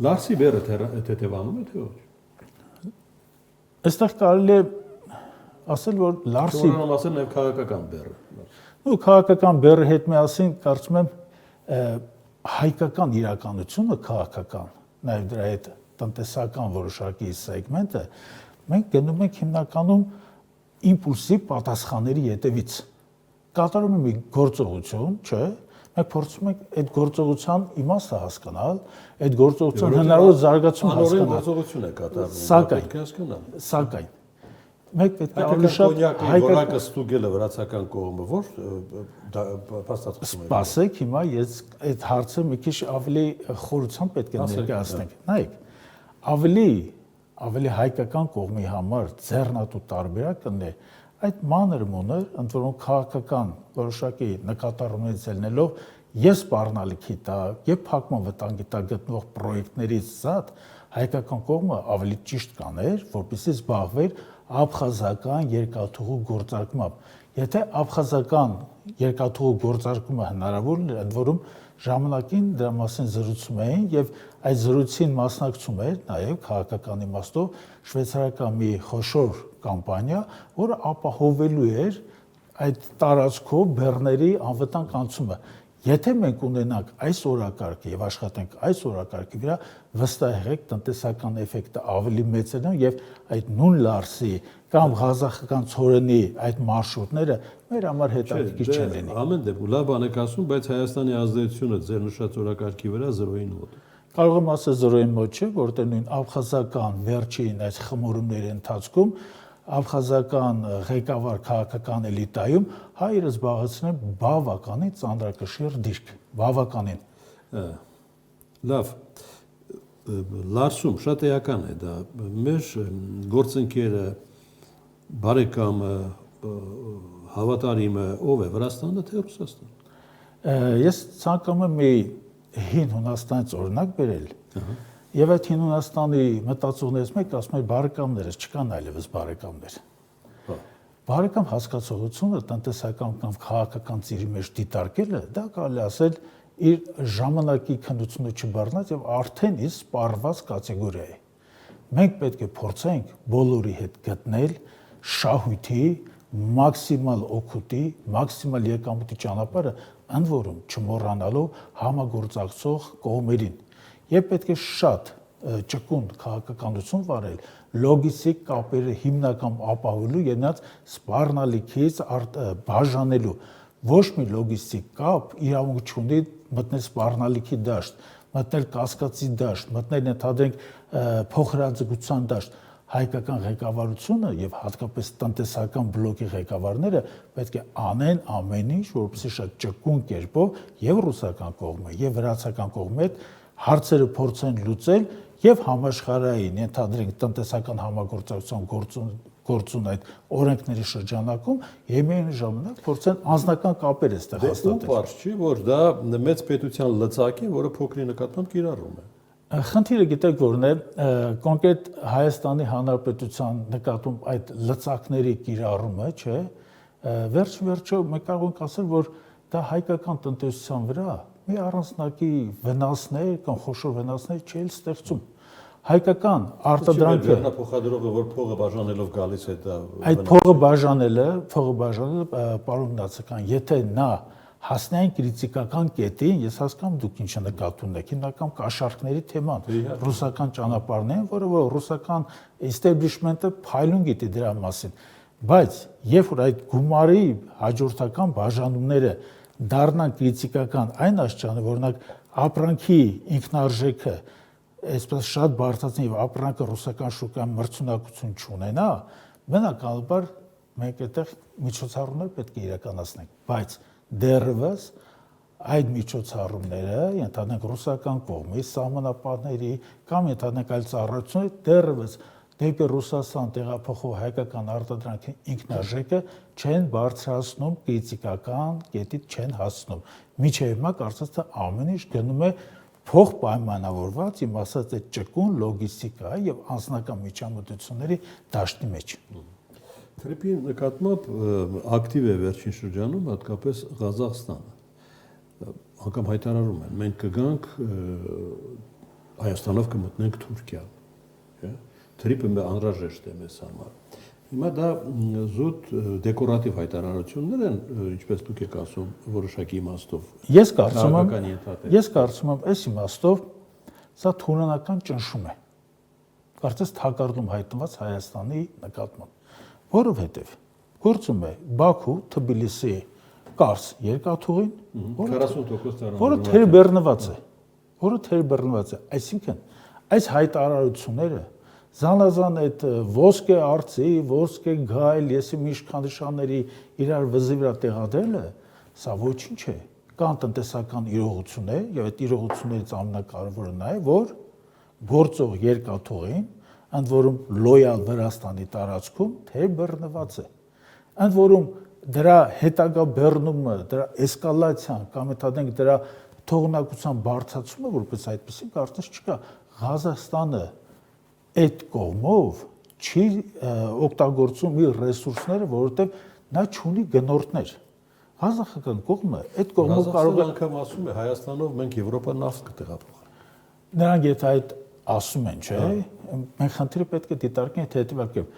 Լարսի բերը թեթևանում է թե ոչ։ Այստեղ կարելի է ասել, որ Լարսի Որոնց ասել նաև քաղաքական բերը։ ու քաղաքական բերը հետ միասին կարծում եմ հայկական իրականությունը քաղաքական, նաև դրա հետ տնտեսական որոշակի սեգմենտը մենք գնում ենք հիմնականում իմպուլսիվ պատասխանների յետևից։ Կատարում ենք մի գործողություն, չէ՞։ Մենք փորձում ենք այդ գործողության իմաստը հասկանալ, այդ գործողության հնարավոր զարգացումը հասկանալ։ Գործողություն է կատարվում։ Սակայն մենք պետք է ավելի շատ հայկական ստուգելը վրացական կողմը որ փաստացում է։ Սպասեք, հիմա ես այդ հարցը մի քիչ ավելի խորությամբ պետք է ներկայացնենք։ Նայեք, ավելի հայկական կողմի համար ձեռնատու տարբերակն է այդ մանր մոներ, ընդ որում քաղաքական որոշակի նկատառումներից ելնելով եւ սպառնալիքի տակ, եւ փակման վտանգի տակ գտնվող պրոյեկտներից զատ հայկական կողմը ավելի ճիշտ կաներ, որպեսզի զբաղվեր աբխազական երկաթուղու գործարկմամբ։ Եթե աբխազական երկաթուղու գործարկումը հնարավոր էր, ընդ որում ժամանակին դրա մասին զրուցում էին եւ այդ զրույցին մասնակցում էր նաեւ քաղաքական իմաստով շվեյցարական մի խոշոր կամպանիա, որը ապահովելու էր այդ տարածքով բեռների անվտանգ անցումը։ Եթե մենք ունենանք այս օրակարգը եւ աշխատենք այս օրակարգի վրա, վստահ եղեք տնտեսական էֆեկտը ավելի մեծ է եւ այդ նույն Լարսի կամ Ղազախական ծորենի այդ մարշրուտները մեր համար հետաքրքիր չեն լինի։ Ամեն դեպքում լավ բան եք ասում, բայց Հայաստանի ազդեցությունը ձեր նշած օրակարգի վրա 0-ին մոտ է։ Կարող եմ ասել 0-ին մոտ չէ, որտեղ նույն աբխազական վերջին այս խմորումների ընթացքում աբխազական ղեկավար քաղաքական էլիտայում հայերը զբաղեցնում են բավականին ծանրակշիռ դիրք, բավականին։ Լավ, Լարսում շատ էական է դա, մեր գործընկերը, բարեկամը, հավատարիմը ով է, Վրաստանը թե Ռուսաստանը։ Ես ցանկանում եմ մի հին Հունաստանից օրինակ բերել։ Եվ այդ հին Հունաստանի մտածողներից մեկը ասում է բարեկամներս չկան այլևս բարեկամներ։ Բարեկամ հասկացողությունը տնտեսական կամ քաղաքական ծիրի մեջ դիտարկելը, դա կարելի ասել իր ժամանակի քննությունը չբառնած եւ արդեն իսկ սպառված կատեգորիա է։ Մենք պետք է փորձենք բոլորի հետ գտնել շահույթի, մաքսիմալ օգուտի, մաքսիմալ եկամուտի ճանապարհը, ընդ որում չմոռանալով համագործակցող կողմերին։ Եվ պետք է շատ ճկուն քաղաքականություն վարել լոգիստիկ կապերը հիմնական ապահովելու եւ նրանց սպառնալիքից բաժանելու։ Ոչ մի լոգիստիկ կապ իրավունք չունի մտնել սպառնալիքի դաշտ, մտնել կասկածի դաշտ, մտնել ընդհանրենք փոխհրաձգության դաշտ։ Հայկական ղեկավարությունը եւ հատկապես տնտեսական բլոկի ղեկավարները պետք է անեն ամեն ինչ, որպեսզի շատ ճկուն կերպով եւ ռուսական կողմը եւ վրացական կողմը հարցերը փորձեն լուծել եւ համաշխարհային ընդհանրենք տնտեսական համագործակցության գործուն այդ օրենքների շրջանակում եւ միայն ժամանակ փորձեն անձնական կապեր այստեղ հաստատել։ Ու բարձ չի, որ դա մեծ պետության լծակ է, որը փոքրի նկատմամբ կիրառում է։ Խնդիրը գիտեք որն է, կոնկրետ Հայաստանի Հանրապետության նկատմամբ այդ լծակների կիրառումը, չէ, վերջ-վերջո մենք կարող ենք ասել, որ դա հայկական տնտեսության վրա մի առանձնակի վնասներ կամ խոշոր վնասներ չի ստեղծում։ Հայկական արտադրանքը փոխադրողը որ փողը բաժանելով գալիս է դա այդ փողը բաժանելը պարոն Նացական, եթե նա հասնային քրիտիկական կետին, ես հասկանում դուք ինչ նկատի ունեք, հիմնական կաշառքների թեման, ռուսական ճանապարհն են, որը ռուսական establishment-ը փայլուն գիտի դրա մասին, բայց երբ որ այդ գումարի հաջորդական բաժանումները դառնան քրիտիկական այն աստիճանի, որոնք ապրանքի ինքնարժեքը այսպես շատ բարձրացնի եւ ապրանքը ռուսական շուկայում մրցունակություն չունենա, բնականաբար մենք այդտեղ միջոցառումներ պետք է իրականացնենք, բայց դեռևս այդ միջոցառումները, ընդհանրենք ռուսական կողմի սահմանապահների կամ ընդհանրենք այլ ծառայությունների դեռևս դեպի Ռուսաստան տեղափոխող հայկական արտադրանքի ինքնարժեքը չեն բարձրացնում, քրիտիկական կետից չեն հասնում։ Մինչև հիմա կարծես թե ամեն ինչ գնում է փոխպայմանավորված, իմ ասած այդ ճկուն լոգիստիկա եւ անձնական միջամտությունների դաշտի մեջ։ Թրիպի նկատմամբ ակտիվ է վերջին շրջանում հատկապես Ղազախստանը։ Անգամ հայտարարում են, մենք կգանք Հայաստանով կմտնենք Թուրքիա։ Թրիպը անհրաժեշտ է մեզ համար։ Հիմա դա զուտ դեկորատիվ հայտարարություններ են, ինչպես դուք եք ասում, որոշակի իմաստով։ Ես կարծում եմ, այս իմաստով սա թուրանական ճնշում է։ Կարծես թակարդում հայտնված Հայաստանի նկատմամբ, որովհետև գործում է Բաքու, Թբիլիսի կարս երկաթուղին, որը թերբեռնված է, այսինքն այս հայտարարությունները զանազան այդ ոսկե արծի, ոսկե գայլ, եսի իշխանների իրար վզի վրա տեղադրելը, սա ոչինչ է, կան տնտեսական իրողություններ, եւ այդ իրողություններից ամենակարևորը նա է, որ գործող երկաթուղին, ընդ որում լոյալ Վրաստանի տարածքում թերբեռնված է, ընդ որում դրա հետագա բեռնումը, դրա էսկալացիան կամ ընդհանրենք դրա թողունակության բարձրացումը, որպես այդպեսին կարծես չկա, Ղազախստանը այդ կողմով չի օգտագործում իր ռեսուրսները, որովհետև նա չունի գնորդներ։ Ղազախական կողմը այդ կողմով կարող է անգամ ասում է Հայաստանով մենք Եվրոպա նավթ կտեղափոխենք։ Նրանք եթե այդ ասում են, չէ՞, մենք խնդիրը պետք է դիտարկենք հետևյալ կերպ։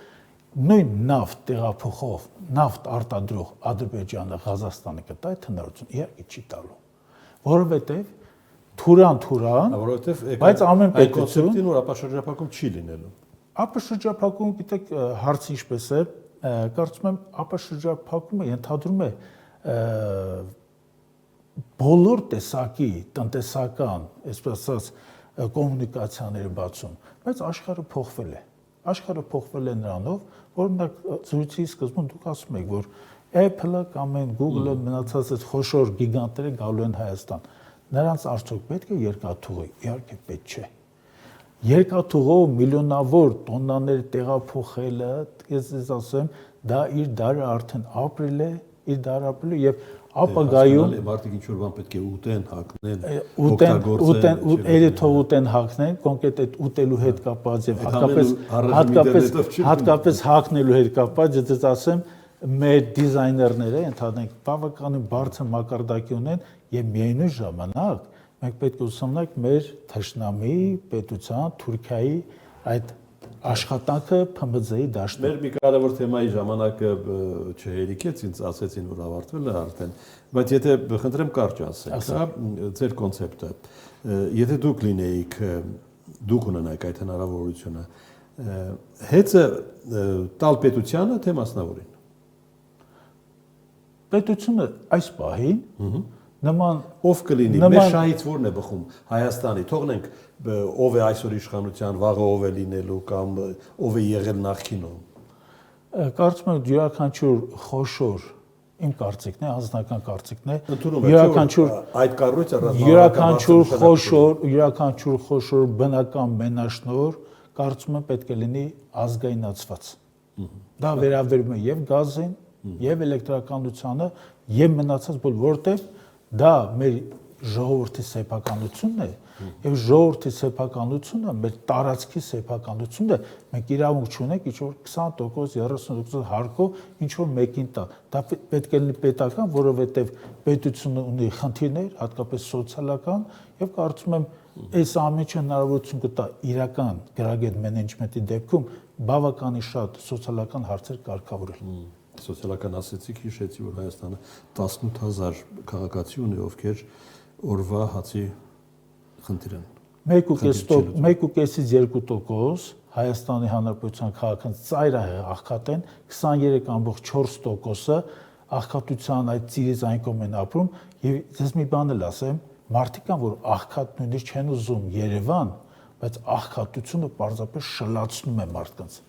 Նույն նավթ տեղափոխող, նավթ արտադրող Ադրբեջանը, Ղազախստանը կտա այդ հնարավորություն, իհարկե չի տալու, որովհետև թուրան, բայց ամեն պետություն որ ապաշրջափակում չի լինելու։ Ապաշրջափակում, գիտեք, հարցը ինչպես է, կարծում եմ ապաշրջափակումը ենթադրում է բոլոր տեսակի տնտեսական, այսպես ասած, կոմունիկացիաների բացում, բայց աշխարհը փոխվել է։ Աշխարհը փոխվել է նրանով, որ զրույցի սկզբում դուք ասում եք, որ Apple-ը կամ Google-ը մնացած այդ խոշոր գիգանտները գալու են Հայաստան։ Նրանց արդյոք պետք է երկաթուղի, իհարկե պետք չէ։ Երկաթուղով միլիոնավոր տոննաներ տեղափոխելը, ես ասեմ, դա իր դարը արդեն ապրել է, եւ ապագայում մարդիկ ինչ որ բան պետք է ուտեն, հագնեն, ուտեն, հագնեն, կոնկրետ այդ ուտելու հետ կապված եւ հատկապես հագնելու հետ կապված, ես ասեմ, մեր դիզայներները ընդհանրենք բավականին բարձր մակարդակի ունեն եւ միևնույն ժամանակ մենք պետք է ուսումնենք մեր թշնամի պետության Թուրքիայի այդ աշխատանքը ՓՄԶ-ի դաշտում։ Մեր մի կարևոր թեմայի ժամանակը չհերիքեց, ինձ ասեցին, որ ավարտվել է արդեն, բայց եթե խնդրեմ կարճ ասեք, հա, ձեր կոնցեպտը, եթե դուք լինեիք, դուք ունենայիք այդ հնարավորությունը, հեծը տալ պետությանը, թե մասնավորին։ Պետությունը այս պահին նման ով կլինի, մեր շահից որն է բխում Հայաստանի, թողնենք ով է այսօր իշխանության, վաղը ով է լինելու կամ ով է եղել նախկինում։ Կարծում եմ յուրաքանչյուր խոշոր, իմ կարծիքն է, անձնական կարծիքն է, յուրաքանչյուր խոշոր բնական մենաշնորհ կարծում եմ պետք է լինի ազգայնացված։ Դա վերաբերում է եւ գազին, եւ էլեկտրականությանը, եւ մնացած բոլոր, որտեղ դա մեր ժողովրդի սեփականությունն է, եւ ժողովրդի սեփականությունը, մեր տարածքի սեփականությունն է, մենք իրավունք չունենք ինչ-որ 20%, 30% հարկով ինչ-որ մեկին տա։ Դա պետք է լինի պետական, որովհետեւ պետությունը ունի խնդիրներ, հատկապես սոցիալական, եւ կարծում եմ այս ամենը հնարավորություն կտա իրական գրագետ մենեջմենտի դեպքում բավականին շատ սոցիալական հարցեր կարգավորել։ Սոցիալական ասեցիք, հիշեցի, որ Հայաստանը 18000 քաղաքացի ունի, ովքեր օրվա հացի խնդիր են։ 1.5-ից 2% Հայաստանի Հանրապետության քաղաքացիներ ծայրահեղ աղքատ են, 23.4%-ը աղքատության այդ ծիրից այն կողմ են ապրում, եւ ես մի բան էլ ասեմ, մարդիկ կան, որ աղքատ նույնիսկ չեն ուզում Երևան, բայց աղքատությունը պարզապես շլացնում է մարդկանց։